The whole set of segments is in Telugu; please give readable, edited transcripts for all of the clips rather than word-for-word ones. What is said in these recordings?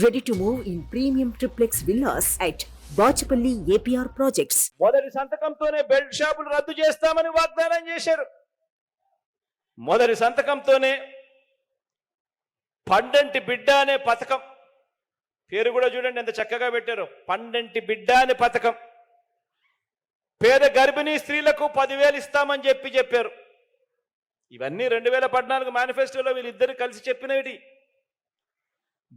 Ready to move in premium triplex villas at Bachapalli APR projects. మొదటి సంతకంతోనే బెల్ట్ షాపులు రద్దు చేస్తామని వాగ్దానం చేశారు. మొదటి సంతకంతోనే పండంటి బిడ్డ అనే పథకం, పేరు కూడా చూడండి ఎంత చక్కగా పెట్టారు, పండంటి బిడ్డ అనే పథకం. పేద గర్భిణీ స్త్రీలకు 10,000 ఇస్తామని చెప్పారు. ఇవన్నీ 2014 మేనిఫెస్టోలో వీళ్ళిద్దరు కలిసి చెప్పినవి.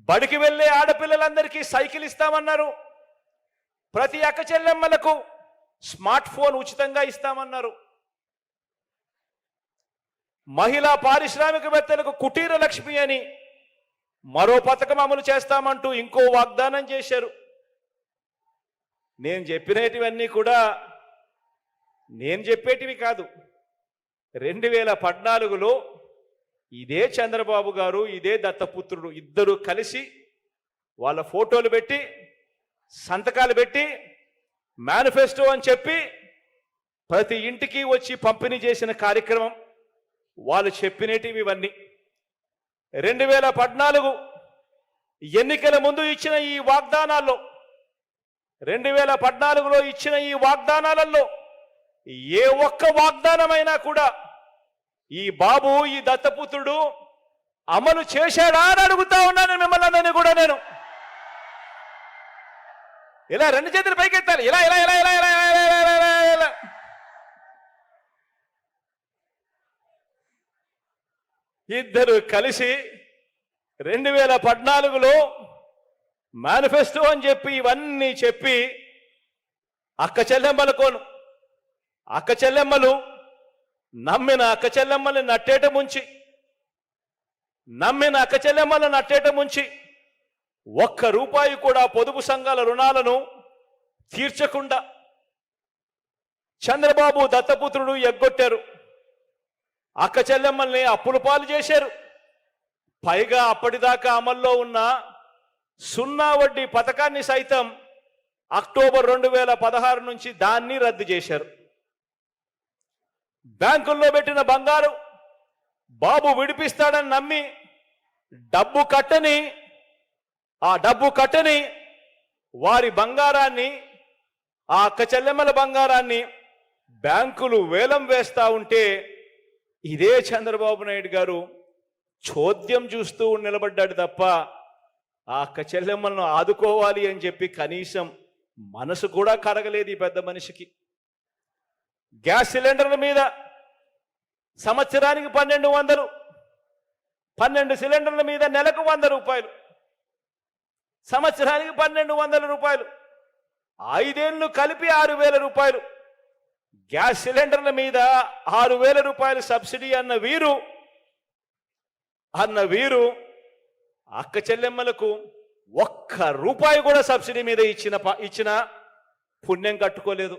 బడికి వెళ్ళే ఆడపిల్లలందరికీ సైకిల్ ఇస్తామన్నారు. ప్రతి అక్క చెల్లెమ్మలకు స్మార్ట్ ఫోన్ ఉచితంగా ఇస్తామన్నారు. మహిళా పారిశ్రామికవేత్తలకు కుటీర లక్ష్మి అని మరో పథకం అమలు చేస్తామంటూ ఇంకో వాగ్దానం చేశారు. నేను చెప్పినటివన్నీ కూడా నేను చెప్పేటివి కాదు. 2014లో ఇదే చంద్రబాబు గారు, ఇదే దత్తపుత్రుడు ఇద్దరు కలిసి వాళ్ళ ఫోటోలు పెట్టి సంతకాలు పెట్టి మేనిఫెస్టో అని చెప్పి ప్రతి ఇంటికి వచ్చి పంపిణీ చేసిన కార్యక్రమం వాళ్ళు చెప్పినటివి ఇవన్నీ. 2014 ఎన్నికల ముందు ఇచ్చిన ఈ వాగ్దానాల్లో, 2014లో ఇచ్చిన ఈ వాగ్దానాలలో ఏ ఒక్క వాగ్దానమైనా కూడా ఈ బాబు, ఈ దత్తపుత్రుడు అమలు చేశాడా అని అడుగుతా ఉన్నాను మిమ్మల్ని అందరినీ కూడా. నేను ఇలా 2 చేతులు పైకెత్తాలి, ఇలా ఇలా ఇలా ఇలా ఇలా ఇలా ఇలా. ఇద్దరు కలిసి 2014లో మేనిఫెస్టో అని చెప్పి ఇవన్నీ చెప్పి అక్క చెల్లెమ్మలు నమ్మిన అక్క చెల్లెమ్మల్ని నట్టేట ముంచి 1 రూపాయి కూడా పొదుపు సంఘాల రుణాలను తీర్చకుండా చంద్రబాబు దత్తపుత్రుడు ఎగ్గొట్టారు. అక్క చెల్లెమ్మల్ని అప్పుల పాలు చేశారు. పైగా అప్పటిదాకా అమల్లో ఉన్న 0 వడ్డీ పథకాన్ని సైతం అక్టోబర్ 2016 నుంచి దాన్ని రద్దు చేశారు. బ్యాంకుల్లో పెట్టిన బంగారు బాబు విడిపిస్తాడని నమ్మి డబ్బు కట్టని వారి బంగారాన్ని, ఆ అక్క చెల్లెమ్మల బంగారాన్ని బ్యాంకులు వేలం వేస్తా ఉంటే ఇదే చంద్రబాబు నాయుడు గారు చోద్యం చూస్తూ నిలబడ్డాడు తప్ప ఆ అక్క చెల్లెమ్మలను ఆదుకోవాలి అని చెప్పి కనీసం మనసు కూడా కరగలేదు ఈ పెద్ద మనిషికి. గ్యాస్ సిలిండర్ల మీద సంవత్సరానికి 1200, 12 సిలిండర్ల మీద నెలకు 100 రూపాయలు, సంవత్సరానికి 1200 రూపాయలు, 5 ఏళ్ళు కలిపి 6,000 రూపాయలు. గ్యాస్ సిలిండర్ల మీద 6,000 రూపాయలు సబ్సిడీ అన్న వీరు అక్క చెల్లెమ్మలకు 1 రూపాయి కూడా సబ్సిడీ మీద ఇచ్చిన పుణ్యం కట్టుకోలేదు.